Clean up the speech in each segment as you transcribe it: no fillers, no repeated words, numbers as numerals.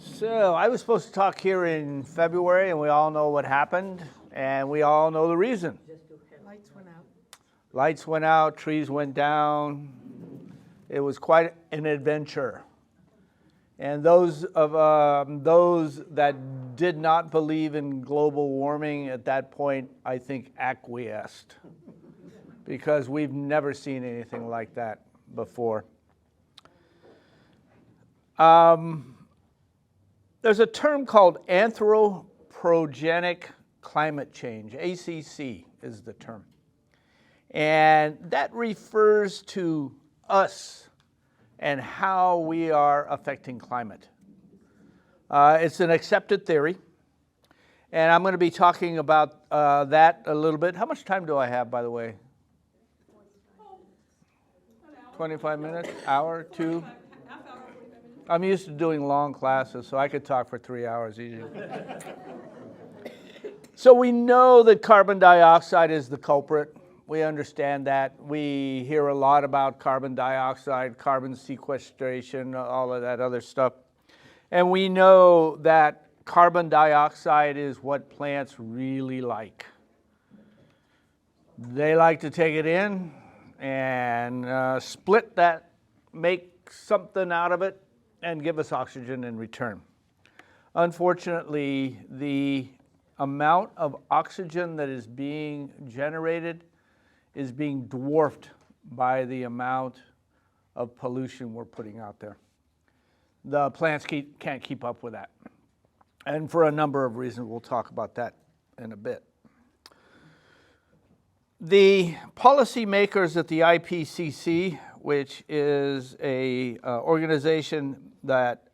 So I was supposed to talk here in February, and we all know what happened, and we all know the reason. Lights went out. Lights went out, trees went down. It was quite an adventure. And those that did not believe in global warming at that point, I think, acquiesced, because we've never seen anything like that before. There's a term called anthropogenic climate change. ACC is the term. And that refers to us and how we are affecting climate. It's an accepted theory. And I'm going to be talking about that a little bit. How much time do I have, by the way? 25 minutes? Hour? 2? I'm used to doing long classes, so I could talk for 3 hours easy. So we know that carbon dioxide is the culprit. We understand that. We hear a lot about carbon dioxide, carbon sequestration, all of that other stuff. And we know that carbon dioxide is what plants really like. They like to take it in and split that, make something out of it, and give us oxygen in return. Unfortunately, the amount of oxygen that is being generated is being dwarfed by the amount of pollution we're putting out there. The plants can't keep up with that. And for a number of reasons, we'll talk about that in a bit. The policymakers at the IPCC, which is a organization that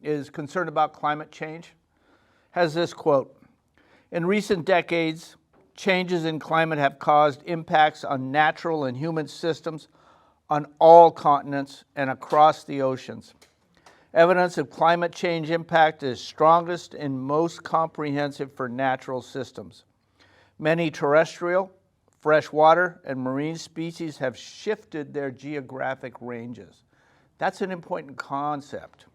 is concerned about climate change, has this quote: "In recent decades, changes in climate have caused impacts on natural and human systems on all continents and across the oceans. Evidence of climate change impact is strongest and most comprehensive for natural systems. Many terrestrial, freshwater, and marine species have shifted their geographic ranges." That's an important concept.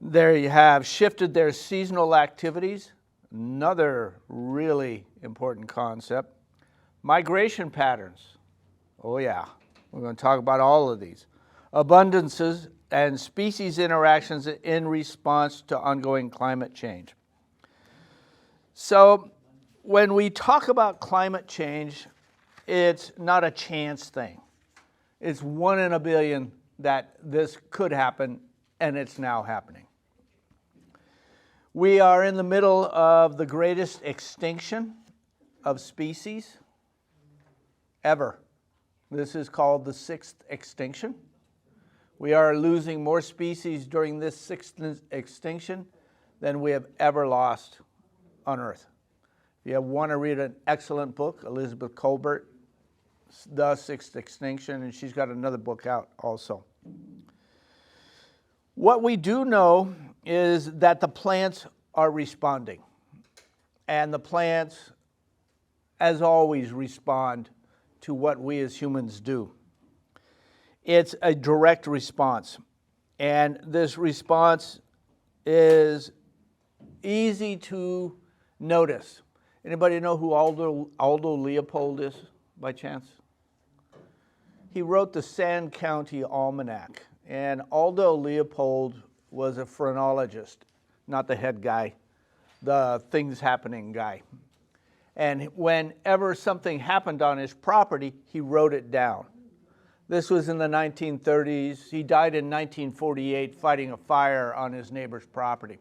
They have shifted their seasonal activities, another really important concept. Migration patterns, oh yeah, we're going to talk about all of these. Abundances and species interactions in response to ongoing climate change. So when we talk about climate change, it's not a chance thing. It's 1 in a billion that this could happen, and it's now happening. We are in the middle of the greatest extinction of species ever. This is called the Sixth Extinction. We are losing more species during this Sixth Extinction than we have ever lost on Earth. If you want to read an excellent book, Elizabeth Colbert, The Sixth Extinction, and she's got another book out also. What we do know is that the plants are responding. And the plants, as always, respond to what we as humans do. It's a direct response. And this response is easy to notice. Anybody know who Aldo Leopold is, by chance? He wrote the Sand County Almanac. And Aldo Leopold was a phrenologist, not the head guy, the things happening guy. And whenever something happened on his property, he wrote it down. This was in the 1930s. He died in 1948 fighting a fire on his neighbor's property.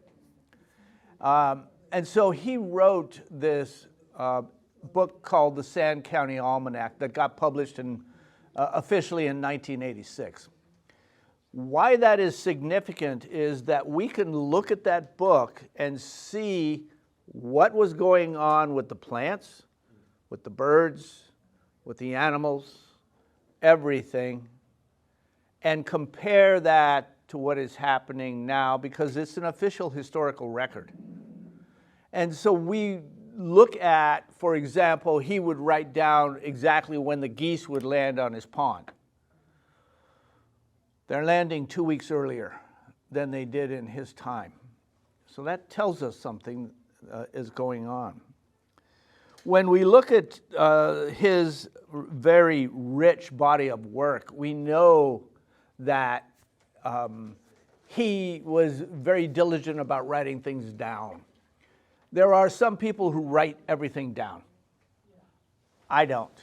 And so he wrote this book called the Sand County Almanac that got published officially in 1986. Why that is significant is that we can look at that book and see what was going on with the plants, with the birds, with the animals, everything, and compare that to what is happening now, because it's an official historical record. And so we look at, for example, he would write down exactly when the geese would land on his pond. They're landing 2 weeks earlier. than they did in his time. So that tells us something is going on. When we look at his very rich body of work, we know that he was very diligent about writing things down. There are some people who write everything down. I don't.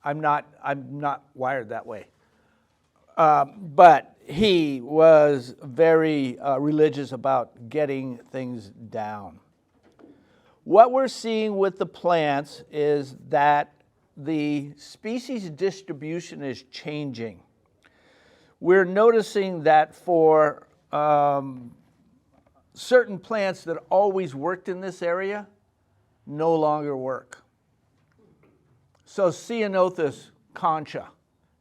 I'm not wired that way. But he was very religious about getting things down. What we're seeing with the plants is that the species distribution is changing. We're noticing that for certain plants that always worked in this area no longer work. So Ceanothus concha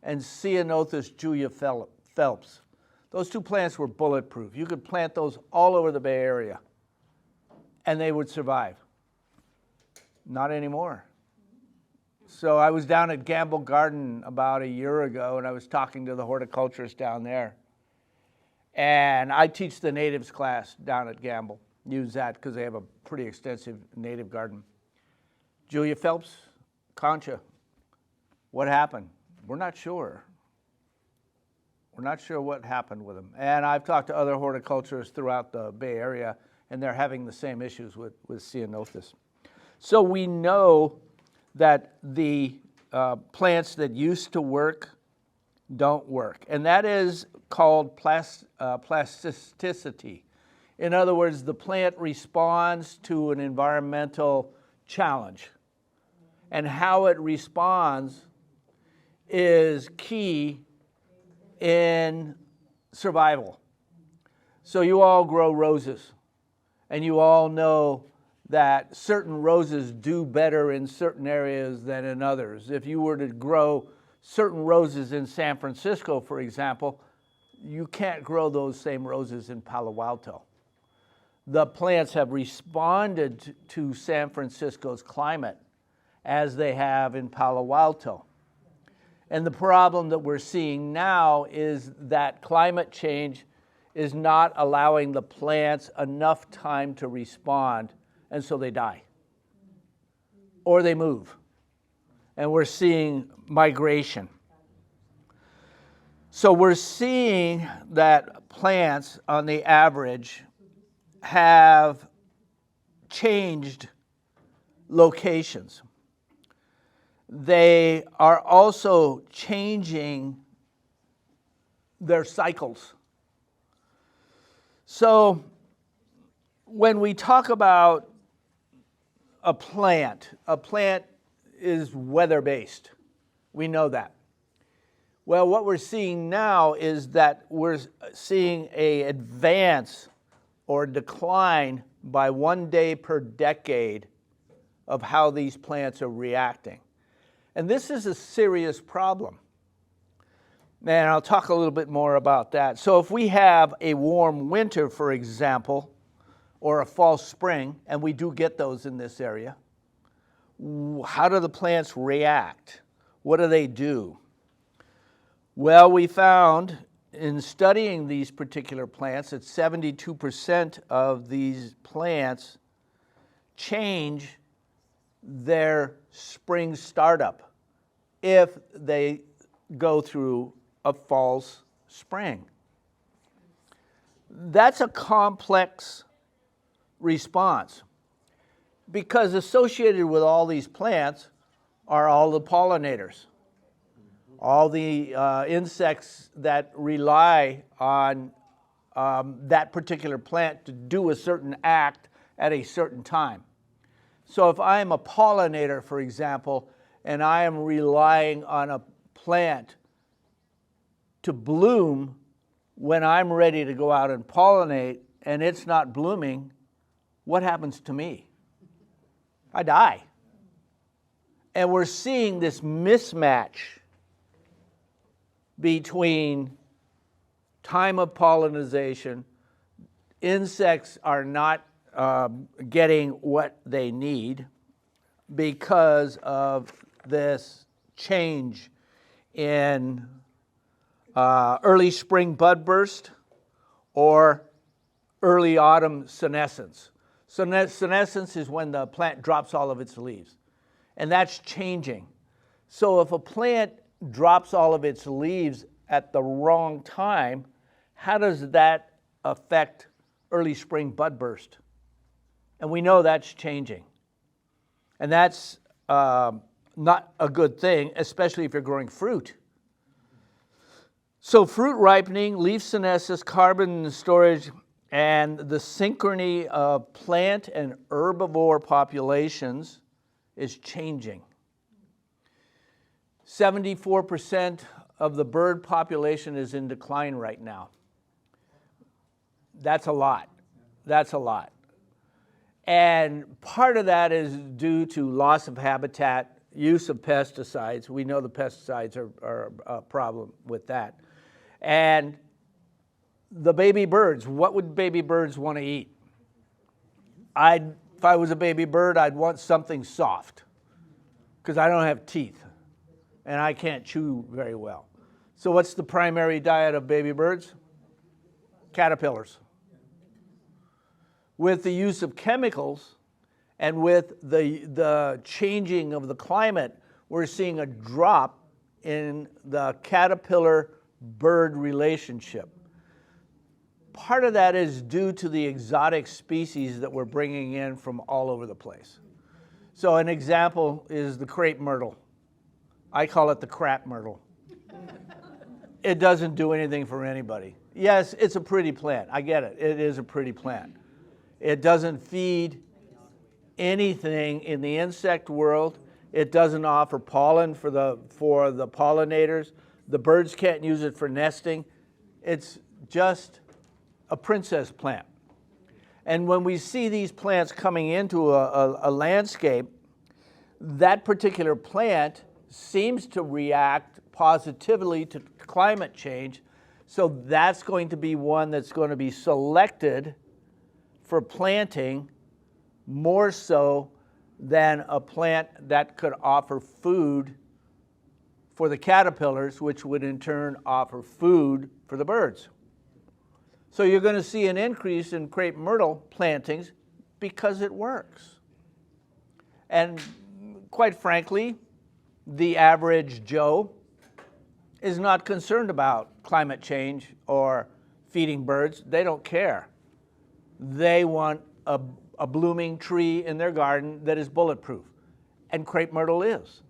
and Ceanothus Julia Phelps, those two plants were bulletproof. You could plant those all over the Bay Area and they would survive. Not anymore. So I was down at Gamble Garden about a year ago and I was talking to the horticulturist down there. And I teach the natives class down at Gamble. Use that because they have a pretty extensive native garden. Julia Phelps, concha. What happened? We're not sure. We're not sure what happened with them. And I've talked to other horticulturists throughout the Bay Area, and they're having the same issues with Ceanothus. So we know that the plants that used to work don't work. And that is called plasticity. In other words, the plant responds to an environmental challenge. And how it responds is key in survival. So you all grow roses, and you all know that certain roses do better in certain areas than in others. If you were to grow certain roses in San Francisco, for example, you can't grow those same roses in Palo Alto. The plants have responded to San Francisco's climate as they have in Palo Alto. And the problem that we're seeing now is that climate change is not allowing the plants enough time to respond, and so they die. Or they move. And we're seeing migration. So we're seeing that plants, on the average, have changed locations. They are also changing their cycles. So when we talk about a plant is weather-based. We know that. Well, what we're seeing now is that we're seeing an advance or decline by 1 day per decade of how these plants are reacting. And this is a serious problem. And I'll talk a little bit more about that. So if we have a warm winter, for example, or a fall spring, and we do get those in this area, how do the plants react? What do they do? Well, we found in studying these particular plants that 72% of these plants change their spring startup if they go through a false spring. That's a complex response because associated with all these plants are all the pollinators, all the insects that rely on that particular plant to do a certain act at a certain time. So if I am a pollinator, for example, and I am relying on a plant to bloom when I'm ready to go out and pollinate and it's not blooming, what happens to me? I die. And we're seeing this mismatch between time of pollination, insects are not getting what they need because of this change in early spring bud burst or early autumn senescence. Senescence is when the plant drops all of its leaves, and that's changing. So if a plant drops all of its leaves at the wrong time, how does that affect early spring bud burst? And we know that's changing. And that's not a good thing, especially if you're growing fruit. So fruit ripening, leaf senescence, carbon storage, and the synchrony of plant and herbivore populations is changing. 74% of the bird population is in decline right now. That's a lot. That's a lot. And part of that is due to loss of habitat, use of pesticides. We know the pesticides are a problem with that. And the baby birds, what would baby birds want to eat? If I was a baby bird, I'd want something soft because I don't have teeth and I can't chew very well. So what's the primary diet of baby birds? Caterpillars. With the use of chemicals and with the changing of the climate, we're seeing a drop in the caterpillar-bird relationship. Part of that is due to the exotic species that we're bringing in from all over the place. So an example is the crepe myrtle. I call it the crap myrtle. It doesn't do anything for anybody. Yes, it's a pretty plant. I get it. It is a pretty plant. It doesn't feed anything in the insect world. It doesn't offer pollen for the pollinators. The birds can't use it for nesting. It's just a princess plant. And when we see these plants coming into a landscape, that particular plant seems to react positively to climate change. So that's going to be one that's going to be selected for planting more so than a plant that could offer food for the caterpillars, which would in turn offer food for the birds. So you're going to see an increase in crepe myrtle plantings because it works. And quite frankly, the average Joe is not concerned about climate change or feeding birds. They don't care. They want a blooming tree in their garden that is bulletproof, and crepe myrtle is.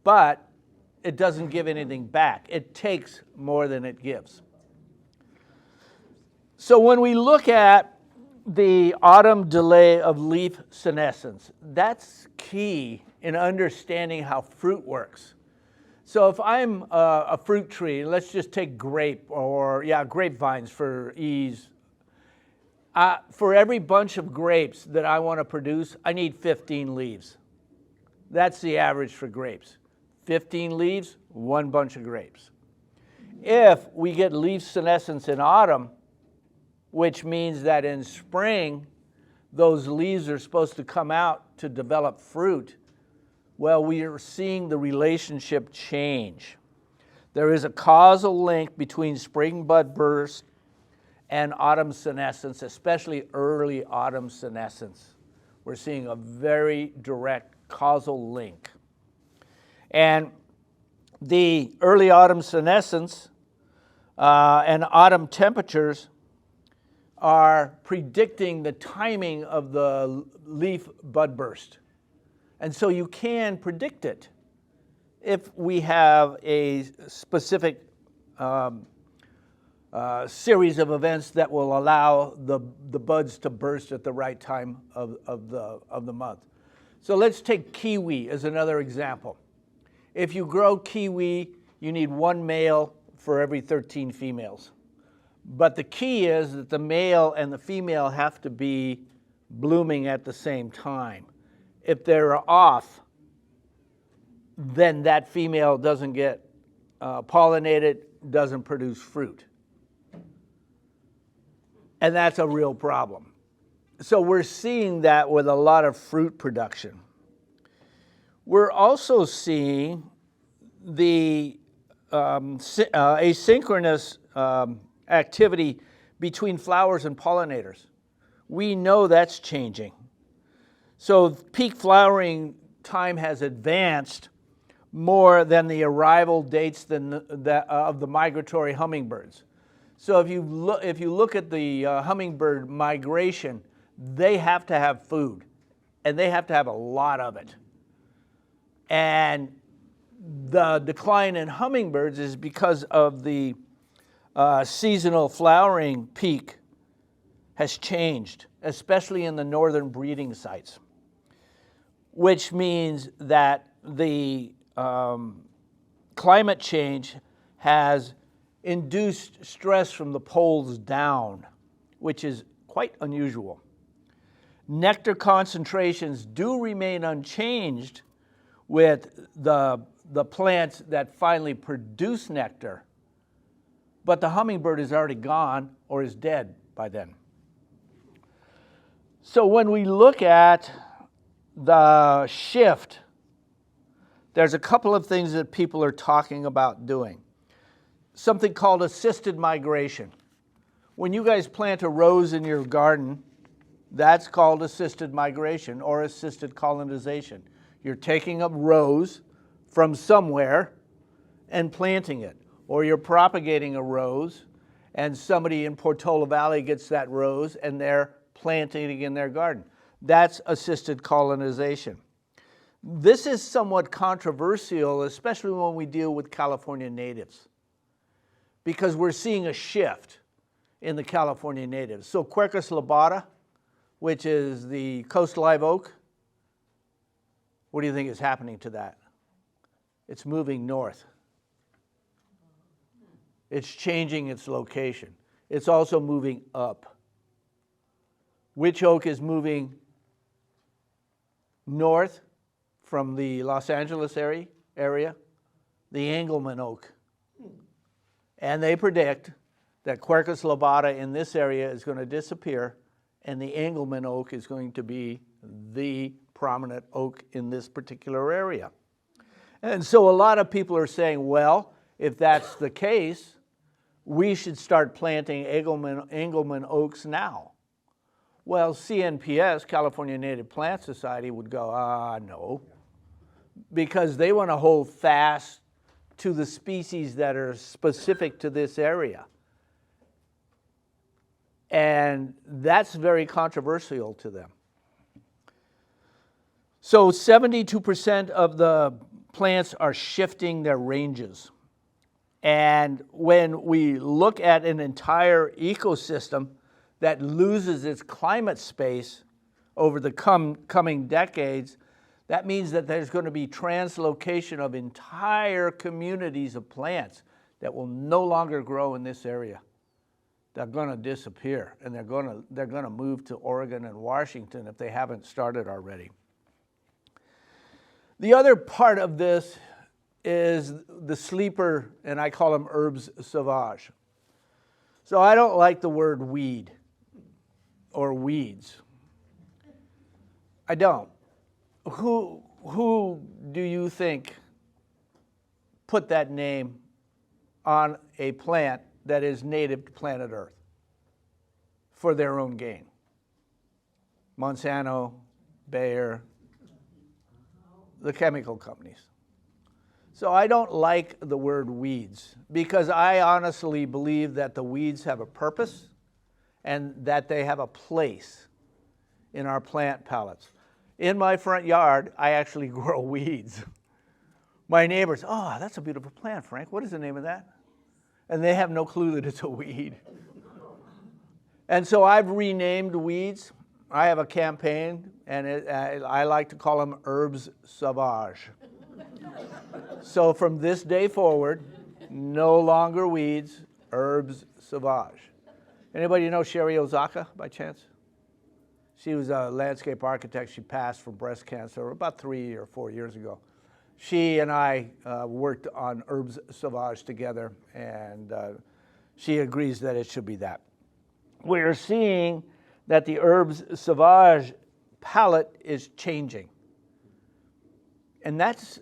But it doesn't give anything back. It takes more than it gives. So when we look at the autumn delay of leaf senescence, that's key in understanding how fruit works. So if I'm a fruit tree, let's just take grapevines for ease. For every bunch of grapes that I want to produce, I need 15 leaves. That's the average for grapes. 15 leaves, one bunch of grapes. If we get leaf senescence in autumn, which means that in spring, those leaves are supposed to come out to develop fruit, well, we are seeing the relationship change. There is a causal link between spring bud burst and autumn senescence, especially early autumn senescence. We're seeing a very direct causal link. And the early autumn senescence and autumn temperatures are predicting the timing of the leaf bud burst. And so you can predict it if we have a specific series of events that will allow the buds to burst at the right time of the month. So let's take kiwi as another example. If you grow kiwi, you need one male for every 13 females. But the key is that the male and the female have to be blooming at the same time. If they're off, then that female doesn't get pollinated, doesn't produce fruit. And that's a real problem. So we're seeing that with a lot of fruit production. We're also seeing the asynchronous activity between flowers and pollinators. We know that's changing. So peak flowering time has advanced more than the arrival dates of the migratory hummingbirds. So if you look at the hummingbird migration, they have to have food, and they have to have a lot of it. And the decline in hummingbirds is because of the seasonal flowering peak has changed, especially in the northern breeding sites, which means that the climate change has induced stress from the poles down, which is quite unusual. Nectar concentrations do remain unchanged with the plants that finally produce nectar, but the hummingbird is already gone or is dead by then. So when we look at the shift, there's a couple of things that people are talking about doing. Something called assisted migration. When you guys plant a rose in your garden, that's called assisted migration or assisted colonization. You're taking a rose from somewhere and planting it. Or you're propagating a rose and somebody in Portola Valley gets that rose and they're planting it in their garden. That's assisted colonization. This is somewhat controversial, especially when we deal with California natives, because we're seeing a shift in the California natives. So Quercus lobata, which is the coast live oak, what do you think is happening to that? It's moving north. It's changing its location. It's also moving up. Wych oak is moving north from the Los Angeles area, the Engelmann oak. And they predict that Quercus lobata in this area is going to disappear, and the Engelmann oak is going to be the prominent oak in this particular area. And so a lot of people are saying, well, if that's the case, we should start planting Engelmann oaks now. Well, CNPS, California Native Plant Society, would go, no, because they want to hold fast to the species that are specific to this area. And that's very controversial to them. So 72% of the plants are shifting their ranges. And when we look at an entire ecosystem that loses its climate space over the coming decades, that means that there's going to be translocation of entire communities of plants that will no longer grow in this area. They're going to disappear, and they're going to move to Oregon and Washington if they haven't started already. The other part of this is the sleeper, and I call them herbes sauvages. So I don't like the word weed or weeds. I don't. Who do you think put that name on a plant that is native to planet Earth for their own gain? Monsanto, Bayer, the chemical companies. So I don't like the word weeds, because I honestly believe that the weeds have a purpose and that they have a place in our plant palettes. In my front yard, I actually grow weeds. My neighbors, oh, that's a beautiful plant, Frank. What is the name of that? And they have no clue that it's a weed. And so I've renamed weeds. I have a campaign, and I like to call them herbes sauvages. So from this day forward, no longer weeds, herbes sauvages. Anybody know Sherry Ozaka by chance? She was a landscape architect. She passed from breast cancer about 3 or 4 years ago. She and I worked on herbes sauvages together, and she agrees that it should be that. We're seeing that the herbes sauvages palette is changing. And that's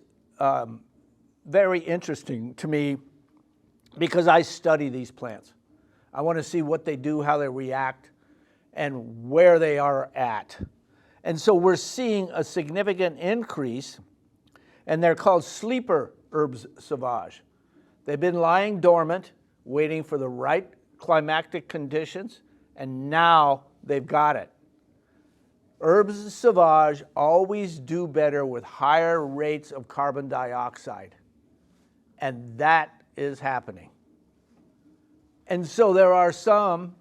very interesting to me, because I study these plants. I want to see what they do, how they react, and where they are at. And so we're seeing a significant increase, and they're called sleeper herbes sauvages. They've been lying dormant, waiting for the right climatic conditions, and now they've got it. Herbes sauvages always do better with higher rates of carbon dioxide, and that is happening. And so there are some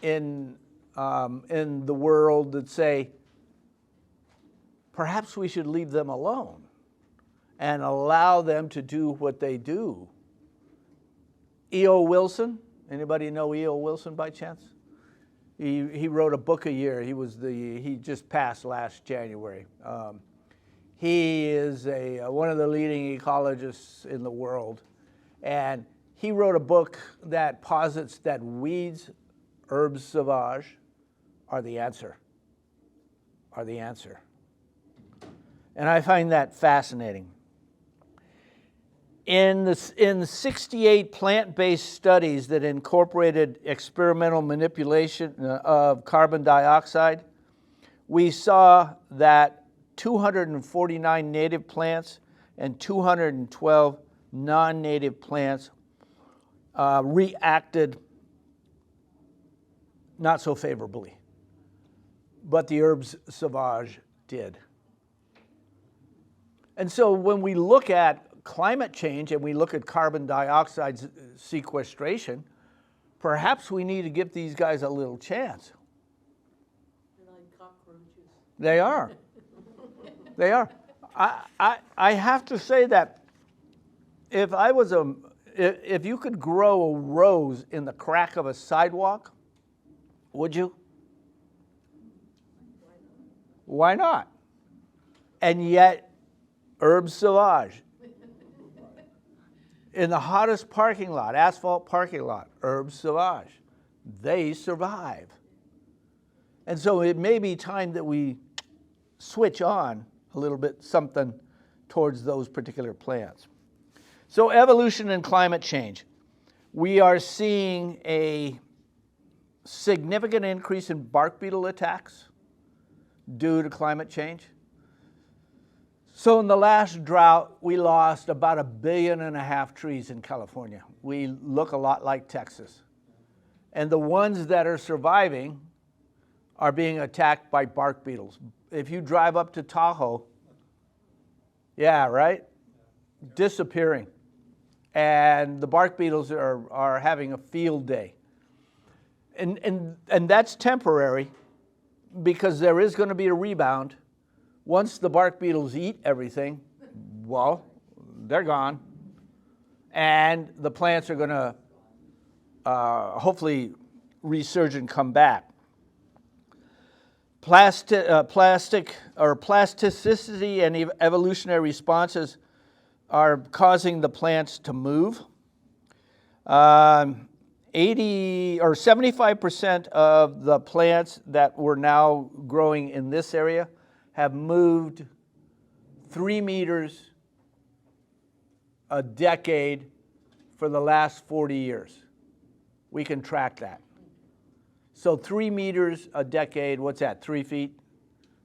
in the world that say, perhaps we should leave them alone and allow them to do what they do. E.O. Wilson, anybody know E.O. Wilson by chance? He wrote a book a year. He just passed last January. He is one of the leading ecologists in the world, and he wrote a book that posits that weeds, herbes sauvages, are the answer. And I find that fascinating. In 68 plant-based studies that incorporated experimental manipulation of carbon dioxide, we saw that 249 native plants and 212 non-native plants reacted not so favorably, but the herbes sauvages did. And so when we look at climate change and we look at carbon dioxide sequestration, perhaps we need to give these guys a little chance. They're like cockroaches. They are. They are. I have to say that if you could grow a rose in the crack of a sidewalk, would you? Why not? And yet, herbes sauvages. In the hottest parking lot, asphalt parking lot, herbes sauvages. They survive. And so it may be time that we switch on a little bit something towards those particular plants. So evolution and climate change. We are seeing a significant increase in bark beetle attacks due to climate change. So in the last drought, we lost about 1.5 billion trees in California. We look a lot like Texas. And the ones that are surviving are being attacked by bark beetles. If you drive up to Tahoe, yeah, right? Disappearing. And the bark beetles are having a field day. And that's temporary, because there is going to be a rebound. Once the bark beetles eat everything, well, they're gone. And the plants are going to hopefully resurge and come back. Plasticity and evolutionary responses are causing the plants to move. 75% of the plants that were now growing in this area have moved 3 meters a decade for the last 40 years. We can track that. So 3 meters a decade, what's that, 3 feet?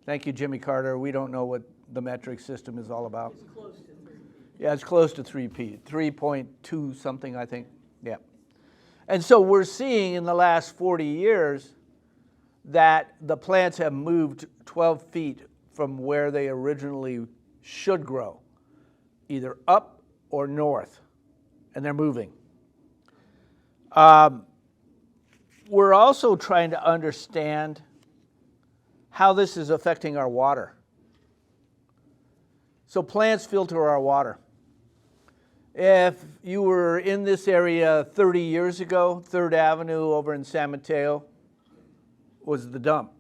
Thank you, Jimmy Carter. We don't know what the metric system is all about. It's close to 3 feet. Yeah, it's close to 3 feet, 3.2 something, I think. Yeah. And so we're seeing in the last 40 years that the plants have moved 12 feet from where they originally should grow, either up or north, and they're moving. We're also trying to understand how this is affecting our water. So plants filter our water. If you were in this area 30 years ago, 3rd Avenue over in San Mateo was the dump.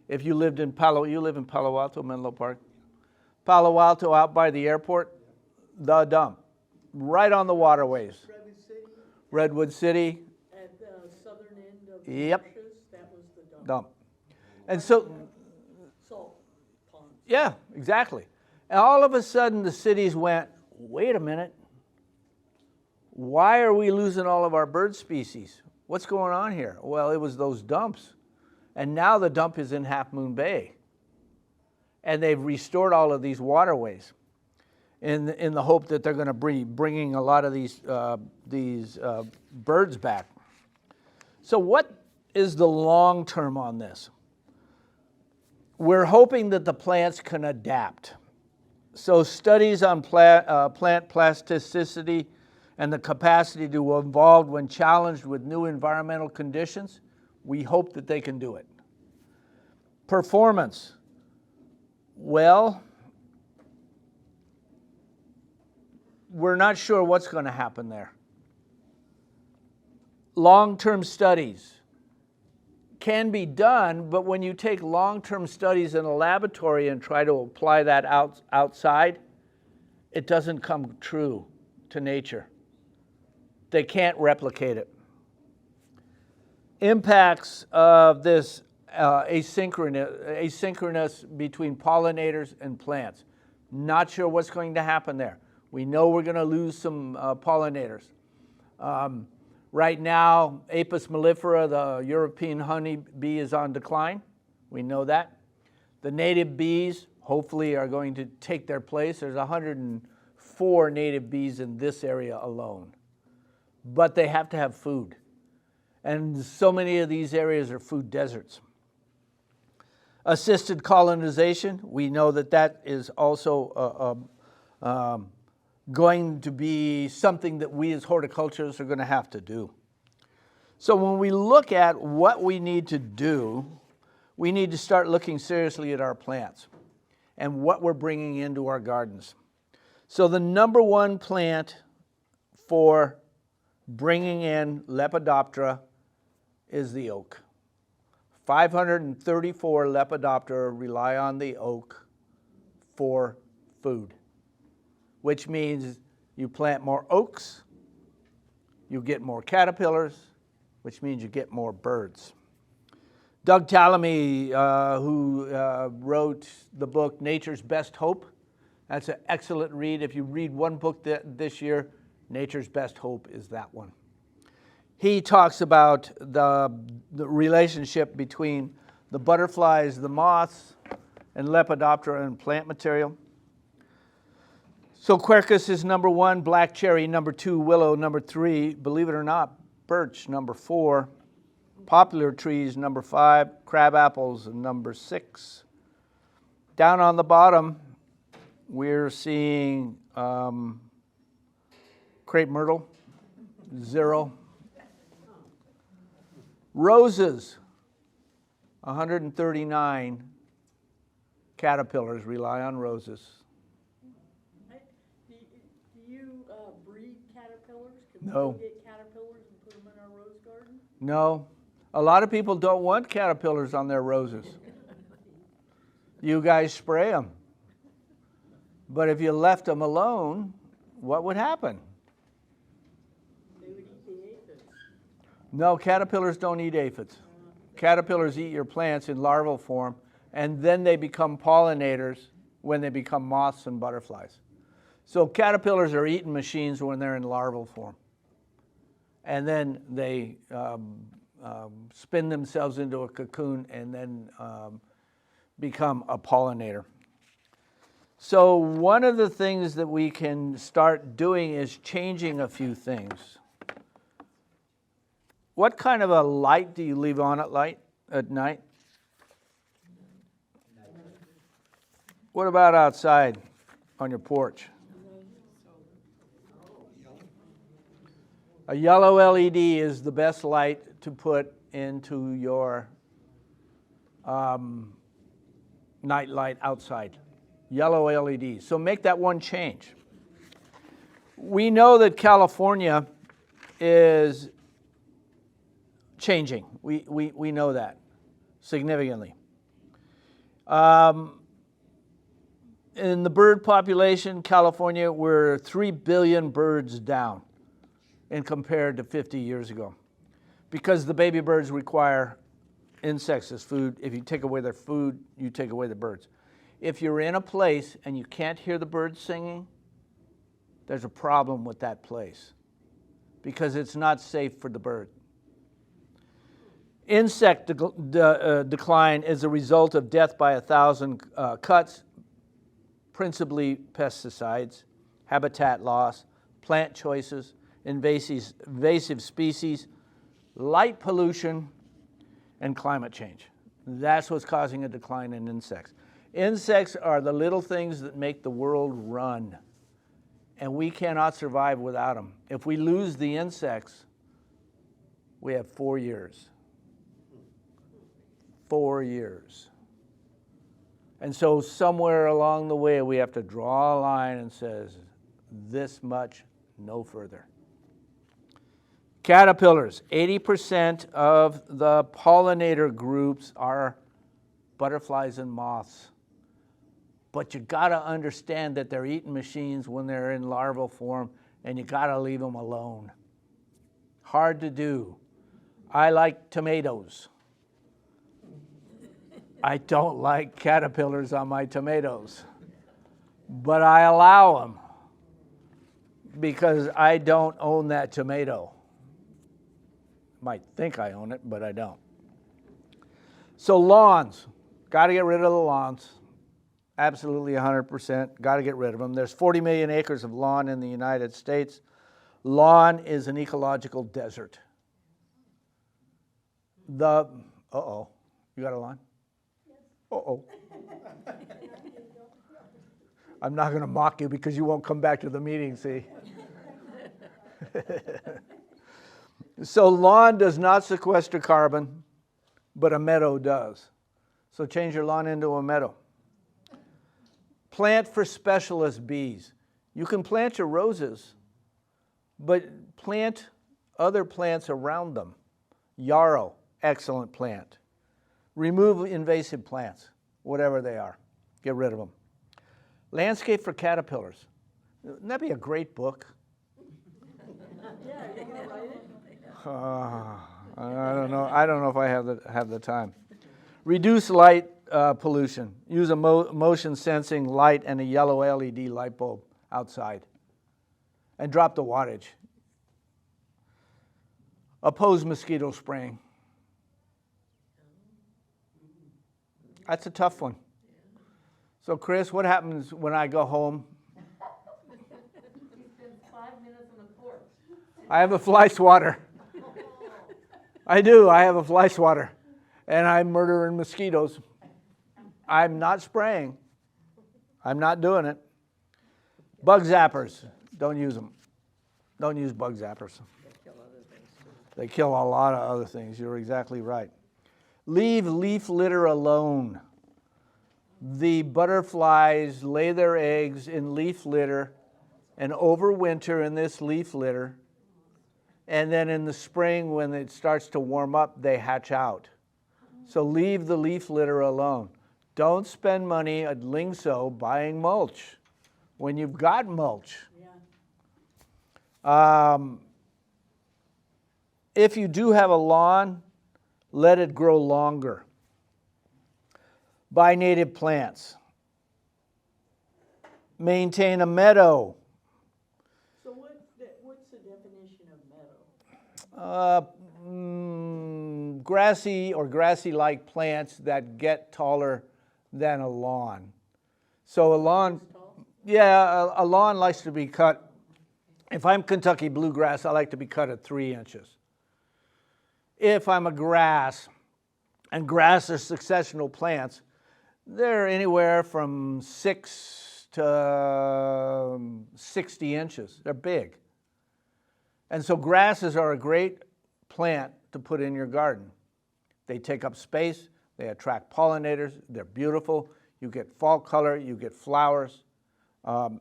If you lived in you live in Palo Alto, Menlo Park. Palo Alto out by the airport, the dump. Right on the waterways. Redwood City, Redwood City. at the southern end of the Yep. marshes, that was the dump. Dump. And so, Salt ponds. yeah, exactly. And all of a sudden the cities went, wait a minute, why are we losing all of our bird species? What's going on here? Well, it was those dumps. And now the dump is in Half Moon Bay. And they've restored all of these waterways in the hope that they're going to be bringing a lot of these birds back. So what is the long term on this? We're hoping that the plants can adapt. So studies on plant plasticity and the capacity to evolve when challenged with new environmental conditions, we hope that they can do it. Performance. Well, we're not sure what's going to happen there. Long-term studies can be done, but when you take long-term studies in a laboratory and try to apply that outside, it doesn't come true to nature. They can't replicate it. Impacts of this asynchronous between pollinators and plants. Not sure what's going to happen there. We know we're going to lose some pollinators. Right now, Apis mellifera, the European honeybee, is on decline. We know that. The native bees, hopefully, are going to take their place. There's 104 native bees in this area alone. But they have to have food. And so many of these areas are food deserts. Assisted colonization, we know that that is also going to be something that we as horticulturists are going to have to do. So when we look at what we need to do, we need to start looking seriously at our plants and what we're bringing into our gardens. So the number one plant for bringing in Lepidoptera is the oak. 534 Lepidoptera rely on the oak for food, which means you plant more oaks, you get more caterpillars, which means you get more birds. Doug Tallamy, who wrote the book Nature's Best Hope, that's an excellent read. If you read one book this year, Nature's Best Hope is that one. He talks about the relationship between the butterflies, the moths, and Lepidoptera and plant material. So quercus is number one, black cherry number two, willow number three, believe it or not, birch number four, poplar trees number five, crab apples number six. Down on the bottom, we're seeing crepe myrtle, 0. Roses, 139 caterpillars rely on roses. Do you breed caterpillars? Can No. we get caterpillars and put them in our rose garden? No, a lot of people don't want caterpillars on their roses. You guys spray them. But if you left them alone, what would happen? They would eat the aphids. No, caterpillars don't eat aphids. Caterpillars eat your plants in larval form, and then they become pollinators when they become moths and butterflies. So caterpillars are eating machines when they're in larval form. And then they spin themselves into a cocoon and then become a pollinator. So one of the things that we can start doing is changing a few things. What kind of a light do you leave on at night? What about outside on your porch? A yellow LED is the best light to put into your night light outside. Yellow LED. So make that one change. We know that California is changing. We know that significantly. In the bird population, California, we're 3 billion birds down and compared to 50 years ago. Because the baby birds require insects as food. If you take away their food, you take away the birds. If you're in a place and you can't hear the birds singing, there's a problem with that place because it's not safe for the bird. Insect decline is a result of death by 1,000 cuts, principally pesticides, habitat loss, plant choices, invasive species, light pollution, and climate change. That's what's causing a decline in insects. Insects are the little things that make the world run, and we cannot survive without them. If we lose the insects, we have 4 years. 4 years. And so somewhere along the way, we have to draw a line and says, this much, no further. Caterpillars, 80% of the pollinator groups are butterflies and moths. But you gotta understand that they're eating machines when they're in larval form, and you gotta leave them alone. Hard to do. I like tomatoes. I don't like caterpillars on my tomatoes, but I allow them because I don't own that tomato. Might think I own it, but I don't. So lawns, got to get rid of the lawns. Absolutely 100%, got to get rid of them. There's 40 million acres of lawn in the United States. Lawn is an ecological desert. Uh-oh, you got a lawn? Uh-oh. I'm not going to mock you because you won't come back to the meeting, see? So lawn does not sequester carbon, but a meadow does. So change your lawn into a meadow. Plant for specialist bees. You can plant your roses, but plant other plants around them. Yarrow, excellent plant. Remove invasive plants, whatever they are. Get rid of them. Landscape for caterpillars. Wouldn't that be a great book? Yeah, you're gonna write it? I don't know. I don't know if I have the time. Reduce light pollution. Use a motion sensing light and a yellow LED light bulb outside. And drop the wattage. Oppose mosquito spraying. That's a tough one. So Chris, what happens when I go home? He spends 5 minutes on the porch. I have a fly swatter. I do. I have a fly swatter. And I'm murdering mosquitoes. I'm not spraying. I'm not doing it. Bug zappers. Don't use them. Don't use bug zappers. They kill a lot of other things. You're exactly right. Leave leaf litter alone. The butterflies lay their eggs in leaf litter and overwinter in this leaf litter. And then in the spring, when it starts to warm up, they hatch out. So leave the leaf litter alone. Don't spend money at Lingso buying mulch when you've got mulch. Yeah. If you do have a lawn, let it grow longer. Buy native plants. Maintain a meadow. So what's the definition of meadow? Grassy or grassy-like plants that get taller than a lawn. So a lawn, yeah, a lawn likes to be cut. If I'm Kentucky bluegrass, I like to be cut at 3 inches. If I'm a grass, and grass are successional plants, they're anywhere from 6 to 60 inches. They're big. And so grasses are a great plant to put in your garden. They take up space, they attract pollinators, they're beautiful, you get fall color, you get flowers,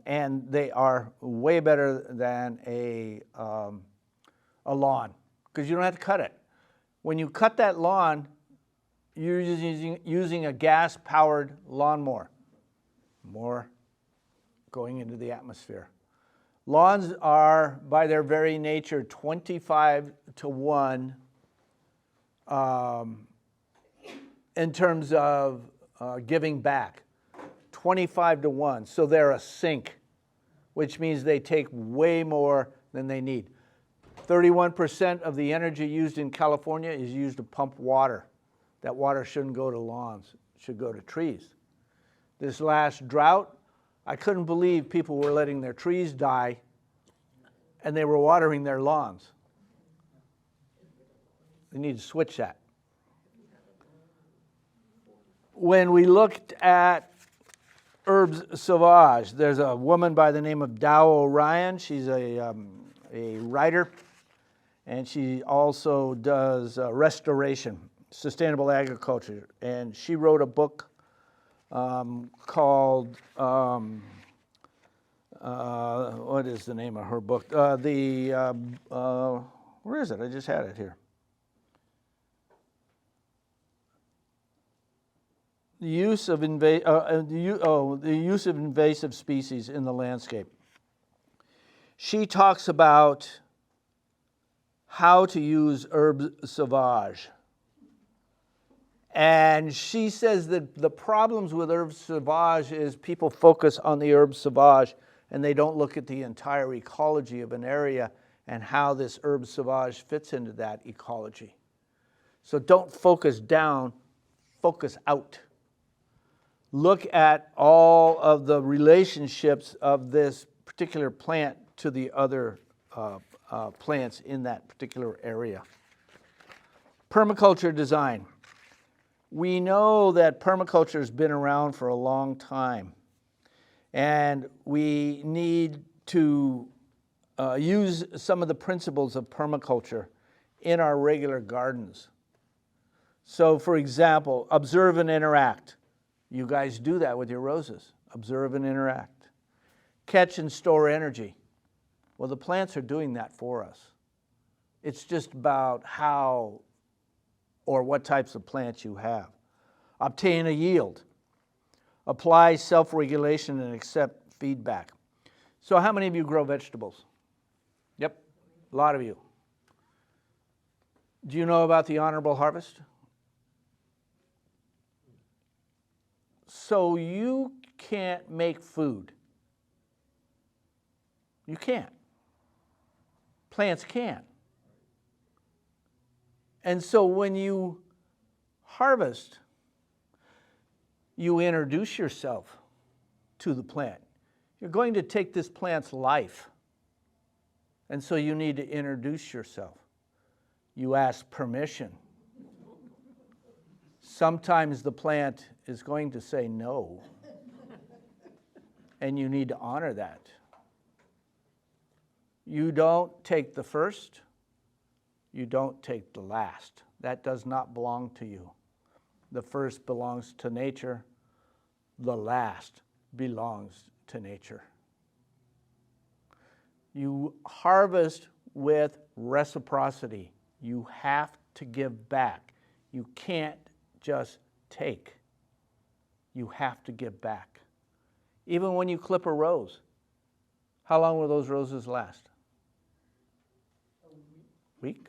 and they are way better than a lawn because you don't have to cut it. When you cut that lawn, you're using a gas-powered lawnmower. More going into the atmosphere. Lawns are, by their very nature, 25 to 1 in terms of giving back. 25 to 1. So they're a sink, which means they take way more than they need. 31% of the energy used in California is used to pump water. That water shouldn't go to lawns, it should go to trees. This last drought, I couldn't believe people were letting their trees die and they were watering their lawns. They need to switch that. When we looked at herbes sauvages, there's a woman by the name of Dow O'Ryan. She's a writer, and she also does restoration, sustainable agriculture. And she wrote a book called, what is the name of her book? Where is it? I just had it here. The use of invasive species in the landscape. She talks about how to use herbes sauvages. And she says that the problems with herbes sauvages is people focus on the herbes sauvages and they don't look at the entire ecology of an area and how this herbe sauvage fits into that ecology. So don't focus down, focus out. Look at all of the relationships of this particular plant to the other plants in that particular area. Permaculture design. We know that permaculture has been around for a long time, and we need to use some of the principles of permaculture in our regular gardens. So, for example, observe and interact. You guys do that with your roses. Observe and interact. Catch and store energy. Well, the plants are doing that for us. It's just about how or what types of plants you have. Obtain a yield. Apply self-regulation and accept feedback. So how many of you grow vegetables? Yep, a lot of you. Do you know about the honorable harvest? So you can't make food. You can't. Plants can. And so when you harvest, you introduce yourself to the plant. You're going to take this plant's life. And so you need to introduce yourself. You ask permission. Sometimes the plant is going to say no. And you need to honor that. You don't take the first. You don't take the last. That does not belong to you. The first belongs to nature. The last belongs to nature. You harvest with reciprocity. You have to give back. You can't just take. You have to give back. Even when you clip a rose, how long will those roses last? A week?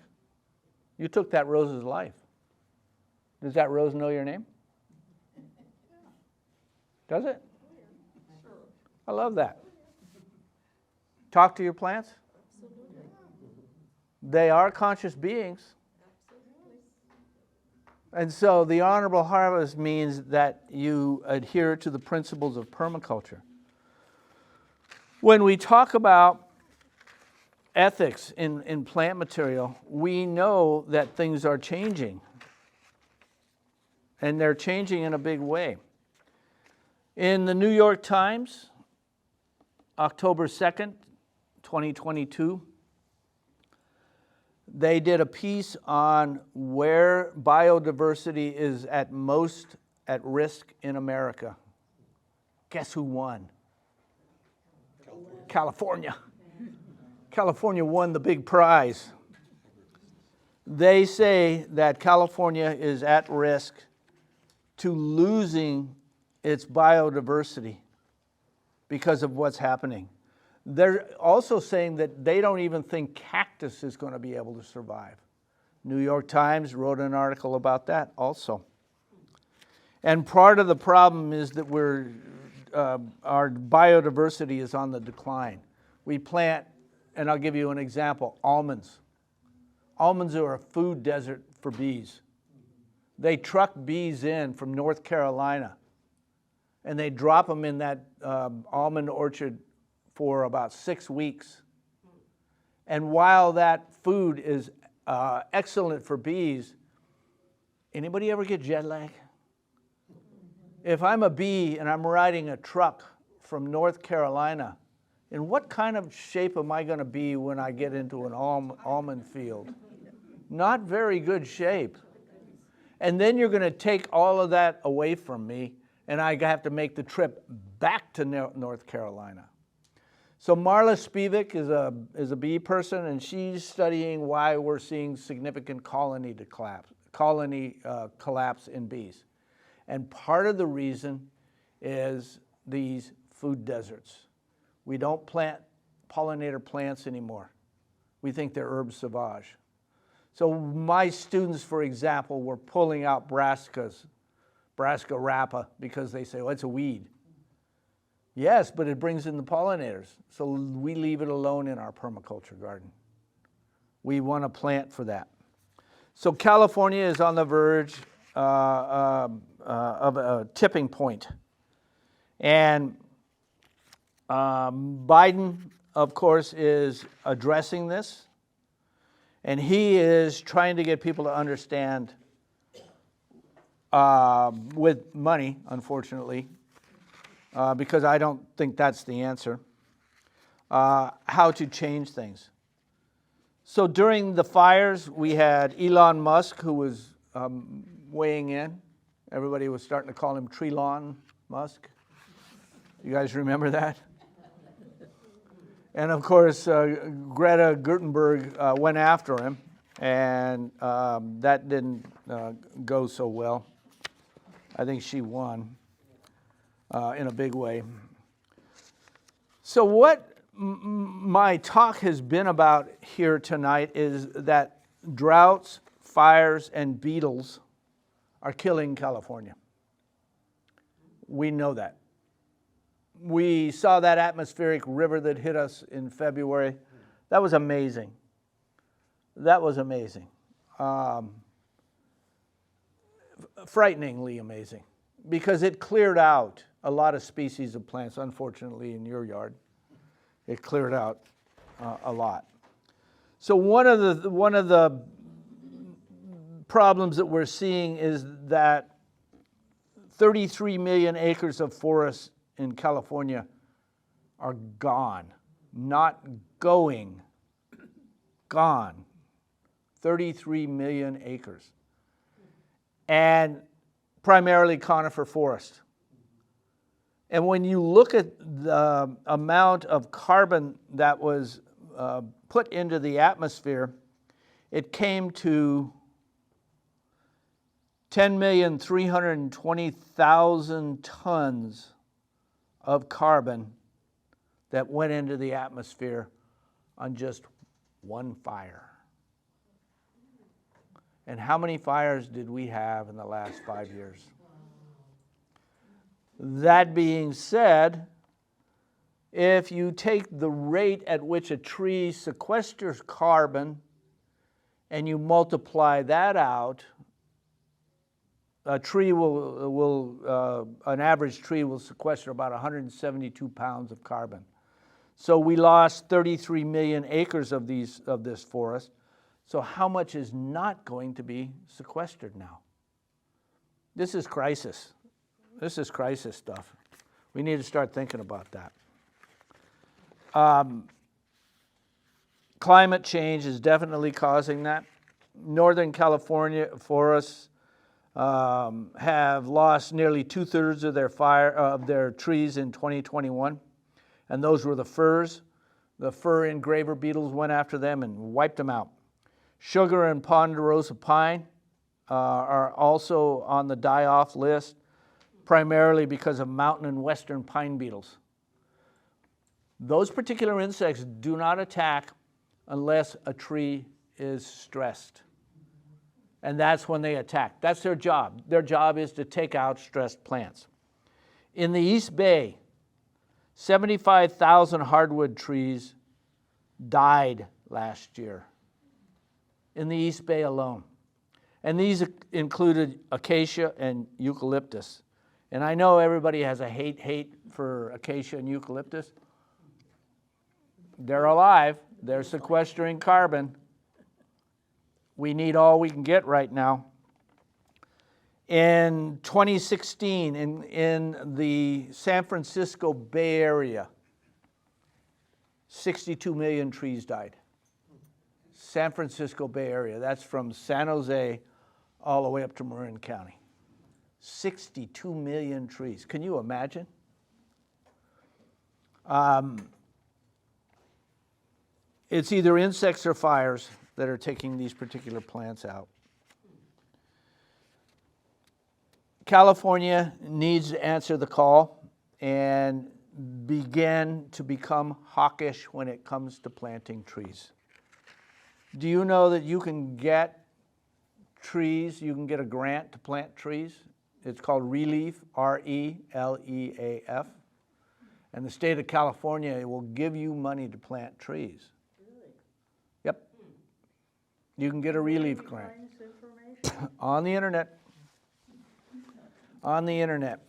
You took that rose's life. Does that rose know your name? Does it? I love that. Talk to your plants. They are conscious beings. And so the honorable harvest means that you adhere to the principles of permaculture. When we talk about ethics in plant material, we know that things are changing. And they're changing in a big way. In the New York Times, October 2nd, 2022, they did a piece on where biodiversity is at most at risk in America. Guess who won? California. California won the big prize. They say that California is at risk to losing its biodiversity because of what's happening. They're also saying that they don't even think cactus is going to be able to survive. New York Times wrote an article about that also. And part of the problem is that our biodiversity is on the decline. We plant, and I'll give you an example, almonds. Almonds are a food desert for bees. They truck bees in from North Carolina, and they drop them in that almond orchard for about 6 weeks. And while that food is excellent for bees, anybody ever get jet lag? If I'm a bee and I'm riding a truck from North Carolina, in what kind of shape am I going to be when I get into an almond field? Not very good shape. And then you're going to take all of that away from me, and I have to make the trip back to North Carolina. So Marla Spivak is a bee person, and she's studying why we're seeing significant colony collapse in bees. And part of the reason is these food deserts. We don't plant pollinator plants anymore. We think they're herbes sauvages. So my students, for example, were pulling out Brassica rapa because they say, oh, it's a weed. Yes, but it brings in the pollinators. So we leave it alone in our permaculture garden. We want to plant for that. So California is on the verge of a tipping point. And Biden, of course, is addressing this. And he is trying to get people to understand, with money, unfortunately, because I don't think that's the answer, how to change things. So during the fires, we had Elon Musk, who was weighing in. Everybody was starting to call him Treelon Musk. You guys remember that? And of course, Greta Gutenberg went after him, and that didn't go so well. I think she won in a big way. So what my talk has been about here tonight is that droughts, fires, and beetles are killing California. We know that. We saw that atmospheric river that hit us in February. That was amazing. That was amazing. Frighteningly amazing, because it cleared out a lot of species of plants. Unfortunately, in your yard, it cleared out a lot. So one of the problems that we're seeing is that 33 million acres of forest in California are gone, not going, gone. 33 million acres. And primarily conifer forest. And when you look at the amount of carbon that was put into the atmosphere, it came to 10,320,000 tons of carbon that went into the atmosphere on just one fire. And how many fires did we have in the last 5 years? That being said, if you take the rate at which a tree sequesters carbon and you multiply that out, a tree an average tree will sequester about 172 pounds of carbon. So we lost 33 million acres of this forest. So how much is not going to be sequestered now? This is crisis. This is crisis stuff. We need to start thinking about that. Climate change is definitely causing that. Northern California forests have lost nearly 2/3 of their trees in 2021, and those were the firs. The fir engraver beetles went after them and wiped them out. Sugar and ponderosa pine are also on the die-off list, primarily because of mountain and western pine beetles. Those particular insects do not attack unless a tree is stressed. And that's when they attack. That's their job. Their job is to take out stressed plants. In the East Bay, 75,000 hardwood trees died last year. in the East Bay alone. And these included acacia and eucalyptus. And I know everybody has a hate for acacia and eucalyptus. They're alive. They're sequestering carbon. We need all we can get right now. In 2016, in the San Francisco Bay Area, 62 million trees died. San Francisco Bay Area, that's from San Jose all the way up to Marin County. 62 million trees. Can you imagine? It's either insects or fires that are taking these particular plants out. California needs to answer the call and begin to become hawkish when it comes to planting trees. Do you know that you can get trees, you can get a grant to plant trees? It's called RELEAF, R-E-L-E-A-F. And the state of California will give you money to plant trees. Really? Yep. You can get a RELEAF grant. On the internet. On the internet.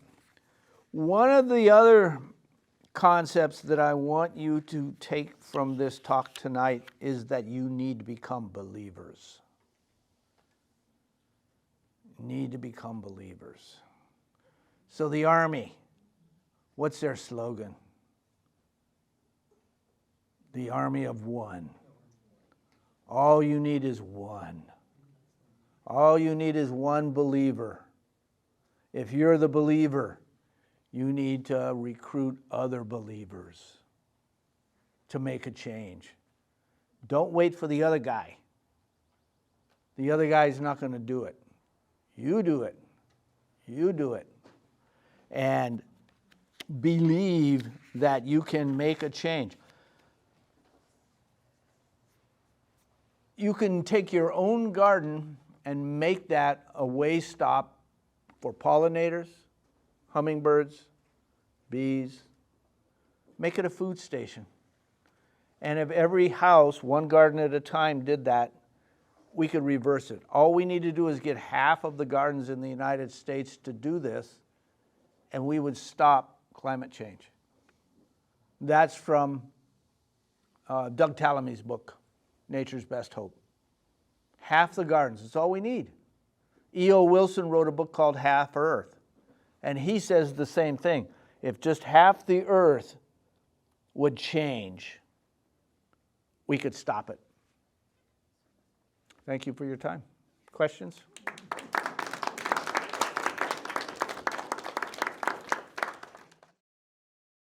One of the other concepts that I want you to take from this talk tonight is that you need to become believers. Need to become believers. So the Army, what's their slogan? The Army of One. All you need is one. All you need is one believer. If you're the believer, you need to recruit other believers to make a change. Don't wait for the other guy. The other guy's not going to do it. You do it. You do it. And believe that you can make a change. You can take your own garden and make that a way stop for pollinators, hummingbirds, bees. Make it a food station. And if every house, one garden at a time, did that, we could reverse it. All we need to do is get half of the gardens in the United States to do this, and we would stop climate change. That's from Doug Tallamy's book, Nature's Best Hope. Half the gardens, that's all we need. E.O. Wilson wrote a book called Half Earth, and he says the same thing. If just half the earth would change, we could stop it. Thank you for your time. Questions?